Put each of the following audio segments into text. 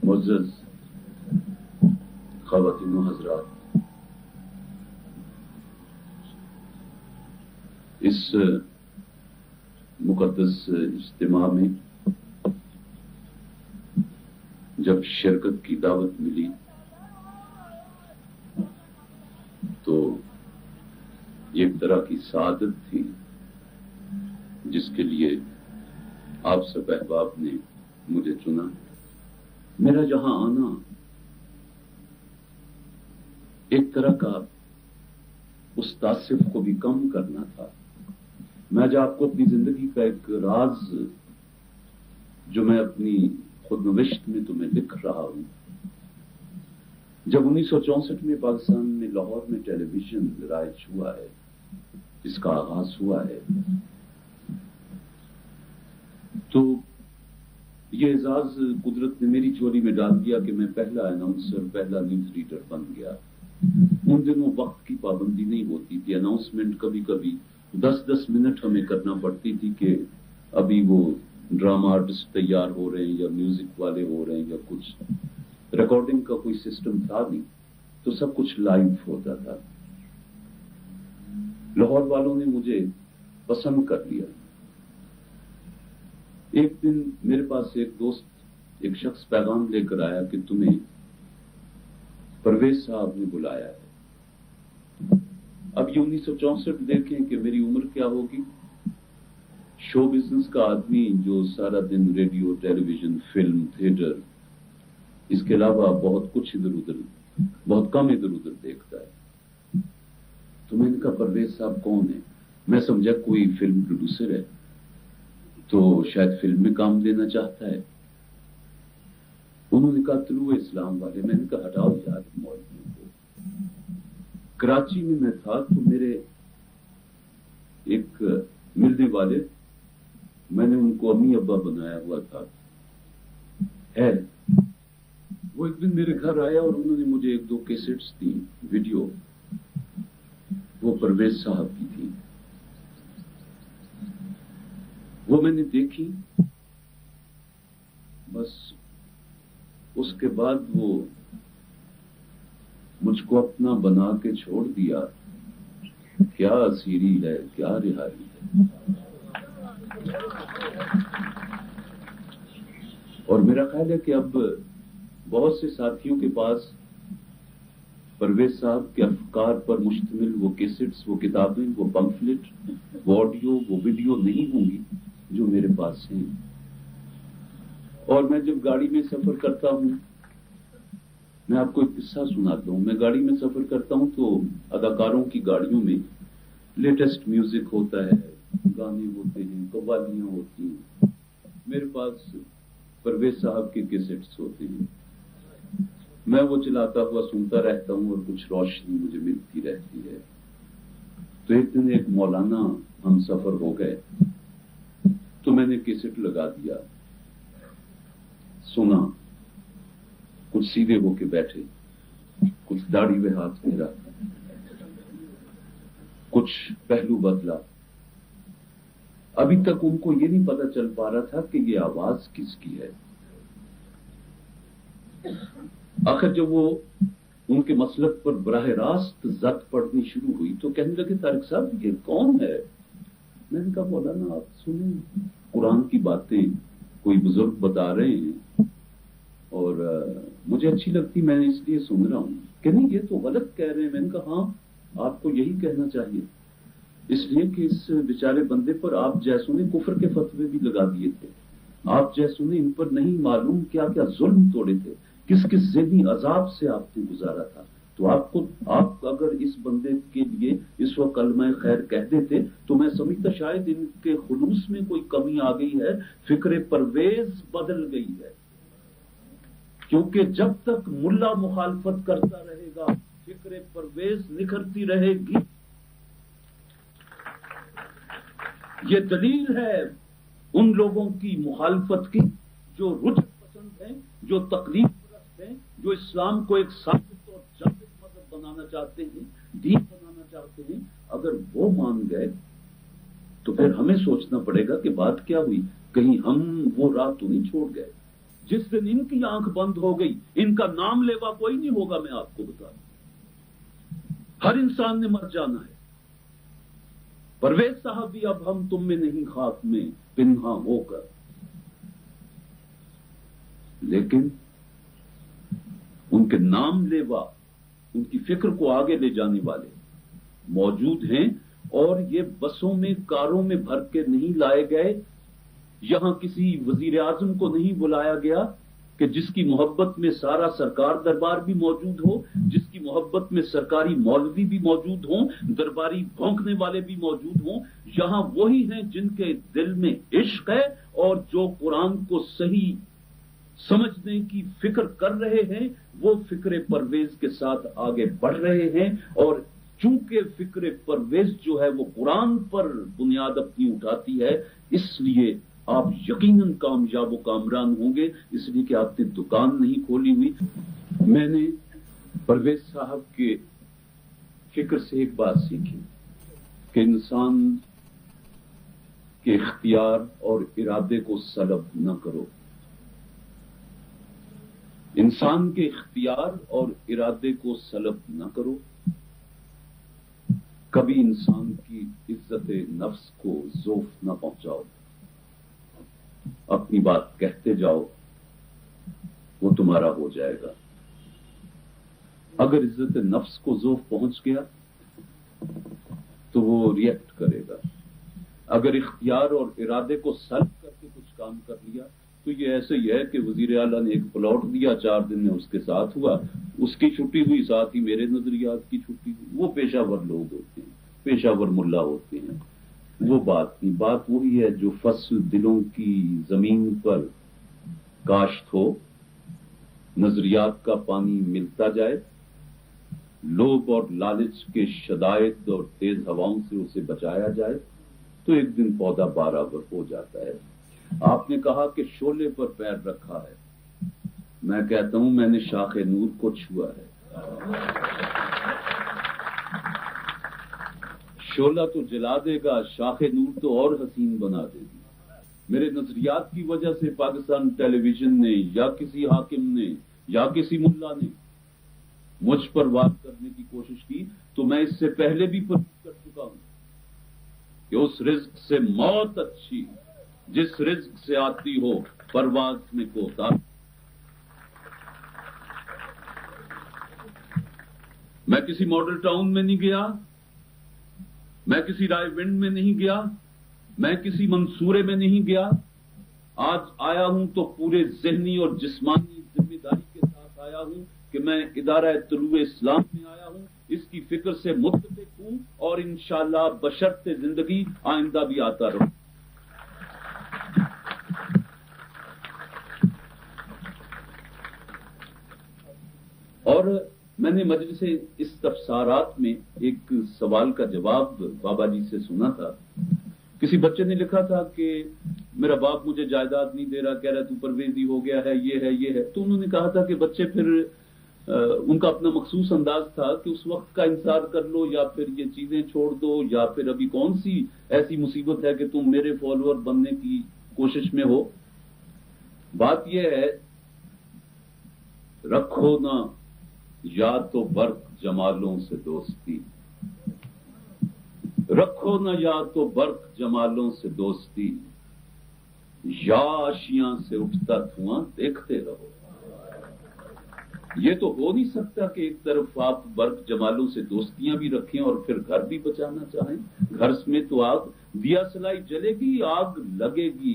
معزز خواتین و حضرات، اس مقدس اجتماع میں جب شرکت کی دعوت ملی تو ایک طرح کی سعادت تھی جس کے لیے آپ سب احباب نے مجھے چنا۔ میرا جہاں آنا ایک طرح کا اس تعصب کو بھی کم کرنا تھا۔ میں آج آپ کو اپنی زندگی کا ایک راز جو میں اپنی خود نوشت میں تمہیں لکھ رہا ہوں، جب 1964 میں پاکستان میں لاہور میں ٹیلی ویژن رائج ہوا ہے، اس کا آغاز ہوا ہے، تو یہ اعزاز قدرت نے میری جھولی میں ڈال دیا کہ میں پہلا اناؤنسر، پہلا نیوز ریڈر بن گیا۔ ان دنوں وقت کی پابندی نہیں ہوتی تھی، اناؤنسمنٹ کبھی کبھی 10 منٹ ہمیں کرنا پڑتی تھی کہ ابھی وہ ڈرامہ آرٹسٹ تیار ہو رہے ہیں یا میوزک والے ہو رہے ہیں یا کچھ ریکارڈنگ کا کوئی سسٹم تھا نہیں، تو سب کچھ لائیو ہوتا تھا۔ لاہور والوں نے مجھے پسند کر لیا۔ ایک دن میرے پاس ایک دوست، ایک شخص پیغام لے کر آیا کہ تمہیں پرویز صاحب نے بلایا ہے۔ اب یہ 1964 دیکھیں کہ میری عمر کیا ہوگی۔ شو بزنس کا آدمی جو سارا دن ریڈیو، ٹیلی ویژن، فلم، تھیٹر، اس کے علاوہ بہت کچھ بہت کم ادھر ادھر دیکھتا ہے۔ تو میں نے کہا پرویز صاحب کون ہے؟ میں سمجھا کوئی فلم پروڈیوسر ہے تو شاید فلم میں کام دینا چاہتا ہے۔ انہوں نے کہا طلوع اسلام والے۔ میں نے کہا ہٹاؤ یار مولویوں کو۔ کراچی میں تھا تو میرے ایک ملنے والے، میں نے ان کو امی ابا بنایا ہوا تھا، ہے وہ ایک دن میرے گھر آیا اور انہوں نے مجھے 1-2 کیسٹس دی، ویڈیو، وہ پرویز صاحب کی تھی۔ وہ میں نے دیکھی، بس اس کے بعد وہ مجھ کو اپنا بنا کے چھوڑ دیا۔ کیا اسیری ہے، کیا رہائی ہے۔ اور میرا خیال ہے کہ اب بہت سے ساتھیوں کے پاس پرویز صاحب کے افکار پر مشتمل وہ کیسٹس، وہ کتابیں، وہ پمفلٹ، وہ آڈیو، وہ ویڈیو نہیں ہوں گی جو میرے پاس ہیں۔ اور میں جب گاڑی میں سفر کرتا ہوں، میں آپ کو ایک قصہ سناتا ہوں۔ میں گاڑی میں سفر کرتا ہوں تو اداکاروں کی گاڑیوں میں لیٹسٹ میوزک ہوتا ہے، گانے ہوتے ہیں، قوالیاں ہوتی ہیں۔ میرے پاس پرویز صاحب کے کیسٹس ہوتے ہیں، میں وہ چلاتا ہوا سنتا رہتا ہوں اور کچھ روشنی مجھے ملتی رہتی ہے۔ تو ایک دن ایک مولانا ہم سفر ہو گئے تو میں نے کیسٹ لگا دیا، سنا، کچھ سیدھے ہو کے بیٹھے، کچھ داڑھی میں ہاتھ پھیرا، کچھ پہلو بدلا۔ ابھی تک ان کو یہ نہیں پتا چل پا رہا تھا کہ یہ آواز کس کی ہے۔ آخر جب وہ ان کے مسلک پر براہ راست زد پڑنی شروع ہوئی تو کہنے لگے طارق صاحب یہ کون ہے؟ میں نے کہا مولانا آپ سنیں، قرآن کی باتیں کوئی بزرگ بتا رہے ہیں اور مجھے اچھی لگتی، میں اس لیے سن رہا ہوں۔ کہ نہیں یہ تو غلط کہہ رہے ہیں۔ میں نے کہا ہاں آپ کو یہی کہنا چاہیے، اس لیے کہ اس بیچارے بندے پر آپ جیسوں نے کفر کے فتوے بھی لگا دیے تھے، آپ جیسوں نے ان پر نہیں معلوم کیا کیا ظلم توڑے تھے، کس کس ذہنی عذاب سے آپ نے گزارا تھا۔ تو آپ اگر اس بندے کے لیے اس وقت کلمہ خیر کہہ دیتے تو میں سمجھتا شاید ان کے خلوص میں کوئی کمی آ گئی ہے، فکر پرویز بدل گئی ہے۔ کیونکہ جب تک ملا مخالفت کرتا رہے گا فکر پرویز نکھرتی رہے گی۔ یہ دلیل ہے ان لوگوں کی مخالفت کی جو رجحت پسند ہیں، جو تقلید پرست ہیں، جو اسلام کو ایک ثابت اور جامد مذہب بنانا چاہتے ہیں، دین بنانا چاہتے ہیں۔ اگر وہ مان گئے تو پھر ہمیں سوچنا پڑے گا کہ بات کیا ہوئی، کہیں ہم وہ راہ تو نہیں چھوڑ گئے۔ जिस दिन इनकी आंख बंद हो गई, इनका नाम लेवा कोई नहीं होगा। मैं आपको बता दूं, हर इंसान ने मर जाना है। परवेज साहब भी अब हम तुम में नहीं, खाक में पिन्हा होकर। लेकिन उनके नाम लेवा, उनकी फिक्र को आगे ले जाने वाले मौजूद हैं। और ये बसों में, कारों में भर के नहीं लाए गए, यहां किसी वजीर आजम को नहीं बुलाया गया कि जिसकी मोहब्बत में सारा सरकार दरबार भी मौजूद हो, जिसकी मोहब्बत में सरकारी मौलवी भी मौजूद हों, दरबारी भौंकने वाले भी मौजूद हों। यहां वही हैं जिनके दिल में इश्क है और जो कुरान को सही समझने की फिक्र कर रहे हैं, वो फिक्र परवेज के साथ आगे बढ़ रहे हैं। और चूंकि फिक्र परवेज जो है वो कुरान पर बुनियाद अपनी उठाती है, इसलिए आप यकीनन कामयाब व कामरान होंगे, इसलिए कि आपने दुकान नहीं खोली हुई। मैंने परवेज साहब के फिक्र से एक बात सीखी कि इंसान के इख्तियार और इरादे को सलब न करो। इंसान के इख्तियार और इरादे को सलब न करो। कभी इंसान की इज्जत नफ्स को ज़ोफ न पहुंचाओ। अपनी बात कहते जाओ, वो तुम्हारा हो जाएगा। अगर इज्जत नफ्स को ज़ोफ पहुंच गया तो वो रिएक्ट करेगा। अगर इख्तियार और इरादे को सल्ब करके कुछ काम कर लिया तो ये ऐसे ही है कि वजीर आला ने एक प्लॉट दिया, 4 दिन में उसके साथ हुआ, उसकी छुट्टी हुई, साथ ही मेरे नजरियात की छुट्टी हुई। वो पेशावर लोग होते हैं, पेशावर मुल्ला होते हैं। वो बात नहीं, बात वही है जो फसल दिलों की जमीन पर काश्त हो, नजरियात का पानी मिलता जाए, लोभ और लालच के शदायद और तेज हवाओं से उसे बचाया जाए, तो एक दिन पौधा बराबर हो जाता है। आपने कहा कि शोले पर पैर रखा है, मैं कहता हूं मैंने शाखे नूर को छुआ है। शोला तो जला देगा, शाखे नूर तो और हसीन बना देगी। मेरे नजरियात की वजह से पाकिस्तान टेलीविजन ने या किसी हाकिम ने या किसी मुल्ला ने मुझ पर वार करने की कोशिश की, तो मैं इससे पहले भी प्रस्तुत कर चुका हूं कि उस रिज्क से मौत अच्छी जिस रिज्क से आती हो परवाज में कोता। मैं किसी मॉडल टाउन में नहीं गया, मैं किसी राय विंड में नहीं गया, मैं किसी मंसूरे में नहीं गया। आज आया हूं तो पूरे ज़हनी और जिस्मानी जिम्मेदारी के साथ आया हूं कि मैं इदारा तुलूए इस्लाम में आया हूं, इसकी फिक्र से मुत्तफिक हूं और इंशाअल्लाह बशर्ते जिंदगी आइंदा भी आता रहूं। और मैंने मजलिस इस्तफसारात में एक सवाल का जवाब बाबा जी से सुना था। किसी बच्चे ने लिखा था कि मेरा बाप मुझे जायदाद नहीं दे रहा, कह रहा तू परवेजी हो गया है, ये है ये है। तो उन्होंने कहा था कि बच्चे फिर उनका अपना मखसूस अंदाज था कि उस वक्त का इंतजार कर लो या फिर ये चीजें छोड़ दो, या फिर अभी कौन सी ऐसी मुसीबत है कि तुम मेरे फॉलोअर बनने की कोशिश में हो। बात यह है, रखो ना या तो बर्क जमालों से दोस्ती, रखो ना या तो बर्क जमालों से दोस्ती, या आशियां से उठता धुआं देखते रहो। ये तो हो नहीं सकता कि एक तरफ आप बर्क जमालों से दोस्तियां भी रखें और फिर घर भी बचाना चाहें। घर में तो आग, दिया सलाई जलेगी, आग लगेगी।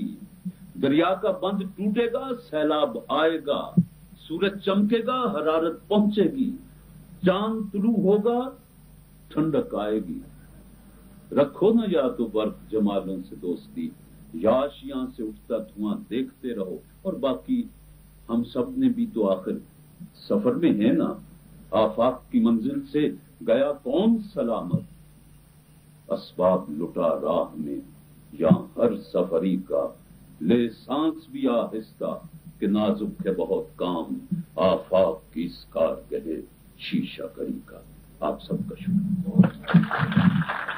दरिया का बंद टूटेगा, सैलाब आएगा, सूरज चमकेगा, हरारत पहुंचेगी, चांद तुलू होगा, ठंडक आएगी। रखो ना या तो बर्क जमालों से दोस्ती, या आशियां से उठता धुआं देखते रहो। और बाकी हम सब ने भी तो आखिर सफर में है ना, आफाक की मंजिल से गया कौन सलामत, असबाब लुटा राह में या हर सफरी का, ले सांस भी आहिस्ता कि नाजुक है बहुत काम, आफाक की इस कारगह शीशा करी का। आप सबका शुक्रिया।